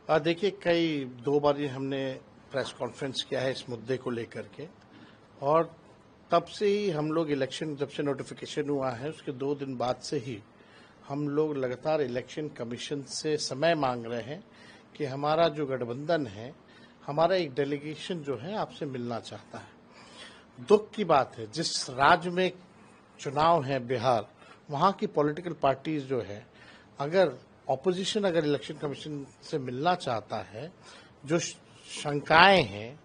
देखिए, कई 2 बार ये हमने प्रेस कॉन्फ्रेंस किया है इस मुद्दे को लेकर के, और तब से ही हम लोग इलेक्शन जब से नोटिफिकेशन हुआ है उसके 2 दिन बाद से ही हम लोग लगातार इलेक्शन कमीशन से समय मांग रहे हैं कि हमारा जो गठबंधन है, हमारा एक डेलीगेशन जो है आपसे मिलना चाहता है। दुख की बात है, जिस राज्य में चुनाव है बिहार, वहाँ की पॉलिटिकल पार्टीज जो है, अगर ऑपोजिशन अगर इलेक्शन कमीशन से मिलना चाहता है, जो शंकाएं हैं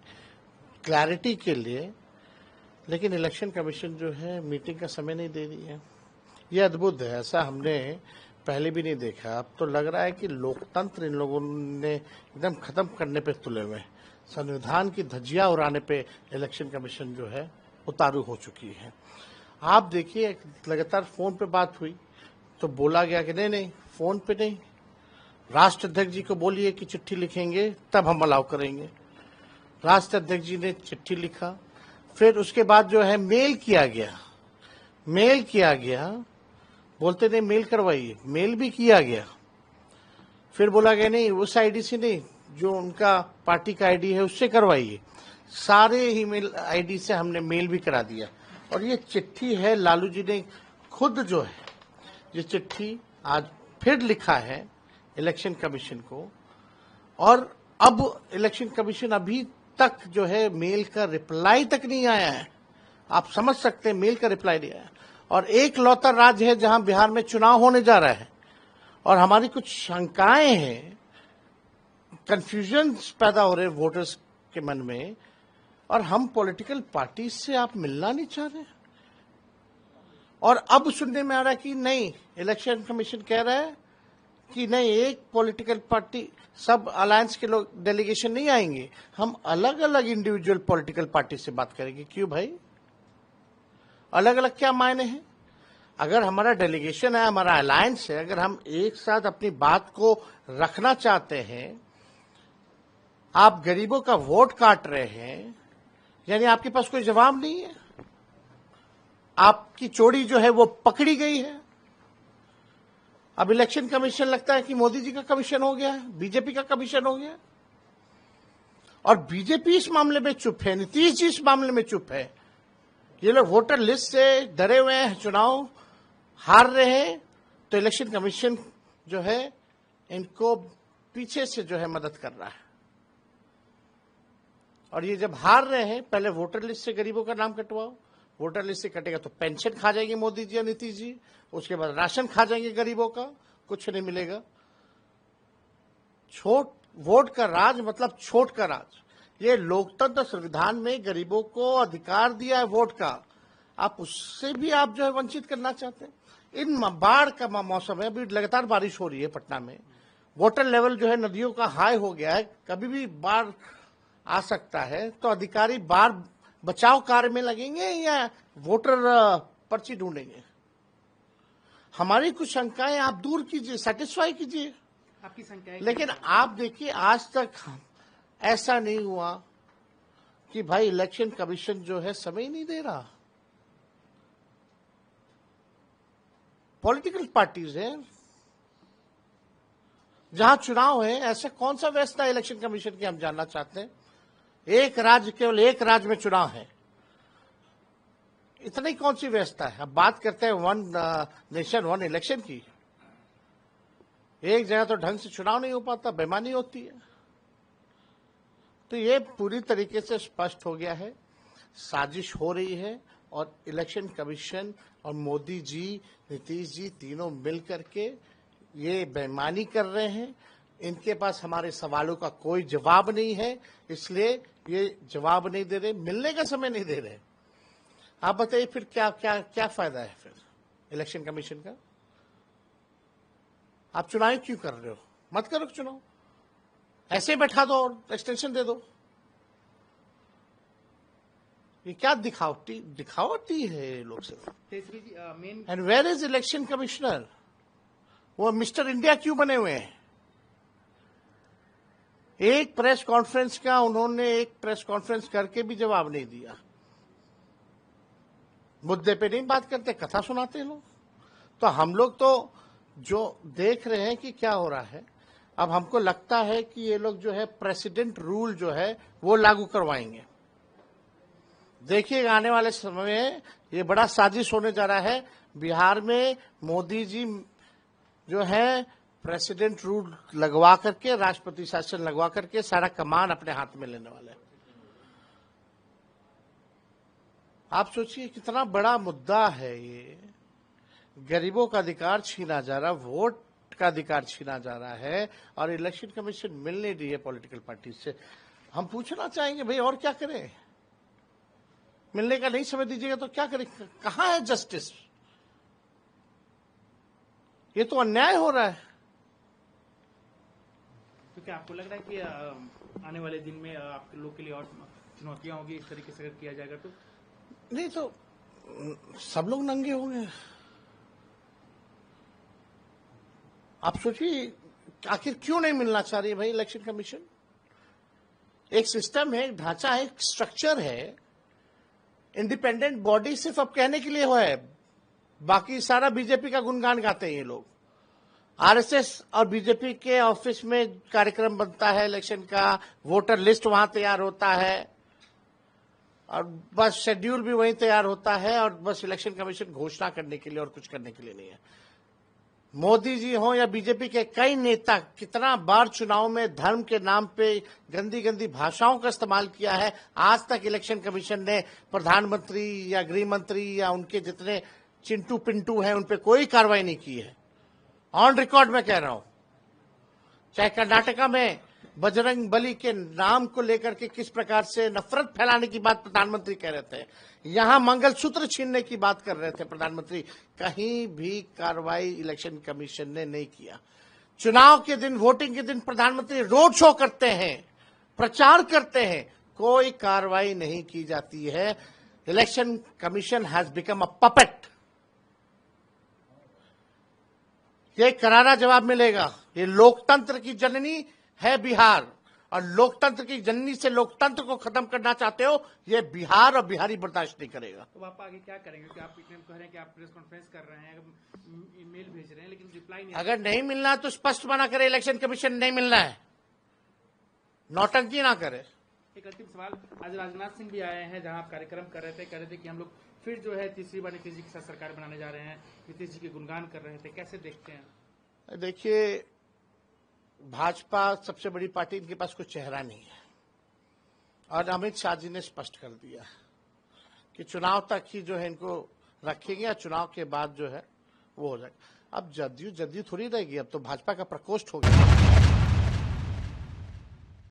क्लैरिटी के लिए, लेकिन इलेक्शन कमीशन जो है मीटिंग का समय नहीं दे रही है। ये अद्भुत है, ऐसा हमने पहले भी नहीं देखा। अब तो लग रहा है कि लोकतंत्र इन लोगों ने एकदम खत्म करने पे तुले हुए हैं। संविधान की धज्जियां उड़ाने पे इलेक्शन कमीशन जो है उतारू हो चुकी है। आप देखिए, लगातार फोन पे बात हुई तो बोला गया कि नहीं फोन पे नहीं, राष्ट्र अध्यक्ष जी को बोलिए कि चिट्ठी लिखेंगे तब हम अलाउ करेंगे। राष्ट्र अध्यक्ष जी ने चिट्ठी लिखा, फिर उसके बाद जो है मेल किया गया, बोलते नहीं मेल करवाइए, मेल भी किया गया। फिर बोला गया नहीं उस आईडी से नहीं, जो उनका पार्टी का आईडी है उससे करवाइए। सारे ईमेल आईडी से हमने मेल भी करा दिया, और ये चिट्ठी है लालू जी ने खुद जो है ये चिट्ठी आज फिर लिखा है इलेक्शन कमीशन को, और अब इलेक्शन कमीशन अभी तक जो है मेल का रिप्लाई तक नहीं आया है। आप समझ सकते हैं, मेल का रिप्लाई नहीं आया। और एक लौता राज्य है जहां बिहार में चुनाव होने जा रहा है, और हमारी कुछ शंकाएं हैं, कंफ्यूजन पैदा हो रहे हैं वोटर्स के मन में, और हम पॉलिटिकल पार्टी से आप मिलना नहीं चाह रहे। और अब सुनने में आ रहा है कि नहीं, इलेक्शन कमीशन कह रहा है कि नहीं, एक पॉलिटिकल पार्टी, सब अलायंस के लोग डेलीगेशन नहीं आएंगे, हम अलग अलग इंडिविजुअल पॉलिटिकल पार्टी से बात करेंगे। क्यों भाई, अलग अलग क्या मायने हैं? अगर हमारा डेलीगेशन है, हमारा अलायंस है, अगर हम एक साथ अपनी बात को रखना चाहते हैं, आप गरीबों का वोट काट रहे हैं, यानी आपके पास कोई जवाब नहीं है, आपकी चोरी जो है वो पकड़ी गई है। अब इलेक्शन कमीशन लगता है कि मोदी जी का कमीशन हो गया है, बीजेपी का कमीशन हो गया, और बीजेपी इस मामले में चुप है, नीतीश जी इस मामले में चुप है। ये लोग वोटर लिस्ट से डरे हुए हैं, चुनाव हार रहे हैं, तो इलेक्शन कमीशन जो है इनको पीछे से जो है मदद कर रहा है। और ये जब हार रहे हैं, पहले वोटर लिस्ट से गरीबों का नाम कटवाओ, वोटर लिस्ट से कटेगा तो पेंशन खा जाएंगे मोदी जी और नीतीश जी, उसके बाद राशन खा जाएंगे गरीबों का, कुछ नहीं मिलेगा। छोट वोट का राज मतलब छोट का राज। ये लोकतंत्र संविधान में गरीबों को अधिकार दिया है वोट का, आप उससे भी आप जो है वंचित करना चाहते हैं। इन बाढ़ का मौसम है, अभी लगातार बारिश हो रही है पटना में, वाटर लेवल जो है नदियों का हाई हो गया है, कभी भी बाढ़ आ सकता है, तो अधिकारी बाढ़ बचाव कार्य में लगेंगे या वोटर पर्ची ढूंढेंगे? हमारी कुछ शंकाएं आप दूर कीजिए, सेटिस्फाई कीजिए आपकी शंकाएं। लेकिन आप देखिए, आज तक ऐसा नहीं हुआ कि भाई इलेक्शन कमीशन जो है समय नहीं दे रहा। पॉलिटिकल पार्टीज हैं, जहां चुनाव है, ऐसा कौन सा व्यवस्था है इलेक्शन कमीशन की, हम जानना चाहते हैं। एक राज्य, केवल एक राज्य में चुनाव है, इतनी कौन सी व्यवस्था है? अब बात करते हैं वन नेशन वन इलेक्शन की, एक जगह तो ढंग से चुनाव नहीं हो पाता, बेईमानी होती है। तो ये पूरी तरीके से स्पष्ट हो गया है, साजिश हो रही है, और इलेक्शन कमीशन और मोदी जी, नीतीश जी तीनों मिल करके ये बेईमानी कर रहे हैं। इनके पास हमारे सवालों का कोई जवाब नहीं है, इसलिए ये जवाब नहीं दे रहे, मिलने का समय नहीं दे रहे। आप बताइए फिर क्या क्या क्या फायदा है फिर इलेक्शन कमीशन का? आप चुनाव क्यों कर रहे हो? मत करो चुनाव, ऐसे बैठा दो और एक्सटेंशन दे दो। ये क्या दिखावटी है ये लोग से। And where is election commissioner? वो मिस्टर इंडिया क्यों बने हुए हैं? एक प्रेस कॉन्फ्रेंस का उन्होंने एक प्रेस कॉन्फ्रेंस करके भी जवाब नहीं दिया। मुद्दे पे नहीं बात करते, कथा सुनाते लोग। तो हम लोग तो जो देख रहे हैं कि क्या हो रहा है, अब हमको लगता है कि ये लोग जो है प्रेसिडेंट रूल जो है वो लागू करवाएंगे। देखिएगा आने वाले समय में ये बड़ा साजिश होने जा रहा है। बिहार में मोदी जी जो है प्रेसिडेंट रूल लगवा करके, राष्ट्रपति शासन लगवा करके सारा कमान अपने हाथ में लेने वाले हैं। आप सोचिए कितना बड़ा मुद्दा है ये। गरीबों का अधिकार छीना जा रहा, वोट का अधिकार छीना जा रहा है और इलेक्शन कमीशन मिल नहीं रही है पॉलिटिकल पार्टी से। हम पूछना चाहेंगे भाई और क्या करें? मिलने का नहीं समय दीजिएगा तो क्या करें? कहां है जस्टिस? ये तो अन्याय हो रहा है। तो क्या आपको लग रहा है कि आने वाले दिन में आप लोग के लिए और चुनौतियां होगी इस तरीके से अगर किया जाएगा तो? नहीं तो सब लोग नंगे होंगे। आप सोचिए आखिर क्यों नहीं मिलना चाह रही है भाई इलेक्शन कमीशन? एक सिस्टम है, एक ढांचा है, एक स्ट्रक्चर है। इंडिपेंडेंट बॉडी सिर्फ अब कहने के लिए हो है, बाकी सारा बीजेपी का गुणगान गाते हैं ये लोग। आरएसएस और बीजेपी के ऑफिस में कार्यक्रम बनता है इलेक्शन का, वोटर लिस्ट वहां तैयार होता है और बस शेड्यूल भी वहीं तैयार होता है और बस इलेक्शन कमीशन घोषणा करने के लिए और कुछ करने के लिए नहीं है। मोदी जी हो या बीजेपी के कई नेता कितना बार चुनाव में धर्म के नाम पे गंदी गंदी भाषाओं का इस्तेमाल किया है। आज तक इलेक्शन कमीशन ने प्रधानमंत्री या गृह मंत्री या उनके जितने चिंटू पिंटू हैं उन पे कोई कार्रवाई नहीं की है। ऑन रिकॉर्ड में कह रहा हूं। चाहे कर्नाटका में बजरंग बली के नाम को लेकर के किस प्रकार से नफरत फैलाने की बात प्रधानमंत्री कह रहे थे, यहां मंगलसूत्र छीनने की बात कर रहे थे प्रधानमंत्री, कहीं भी कार्रवाई इलेक्शन कमीशन ने नहीं किया। चुनाव के दिन, वोटिंग के दिन प्रधानमंत्री रोड शो करते हैं, प्रचार करते हैं, कोई कार्रवाई नहीं की जाती है। Election commission has become a puppet. ये करारा जवाब मिलेगा। ये लोकतंत्र की जननी है बिहार और लोकतंत्र की जननी से लोकतंत्र को खत्म करना चाहते हो, ये बिहार और बिहारी बर्दाश्त नहीं करेगा। तो आप आगे क्या करेंगे? कि आप इतने कह रहे हैं कि आप प्रेस कॉन्फ्रेंस कर रहे हैं, ईमेल भेज रहे हैं, लेकिन रिप्लाई नहीं। अगर नहीं मिलना तो स्पष्ट मना करे इलेक्शन कमीशन नहीं मिलना है, नौटंकी ना करे। एक अंतिम सवाल, आज राजनाथ सिंह भी आए हैं जहां आप कार्यक्रम कर रहे थे, कह रहे थे कि हम लोग फिर जो है तीसरी बार नीतीश जी के साथ सरकार बनाने जा रहे हैं, नीतीश जी के गुणगान कर रहे थे, कैसे देखते हैं? देखिए भाजपा सबसे बड़ी पार्टी, इनके पास कोई चेहरा नहीं है और अमित शाह जी ने स्पष्ट कर दिया कि चुनाव तक ही जो है इनको रखेंगे या चुनाव के बाद जो है वो हो जाएगा। अब जदयू थोड़ी रहेगी, अब तो भाजपा का प्रकोष्ठ हो गया।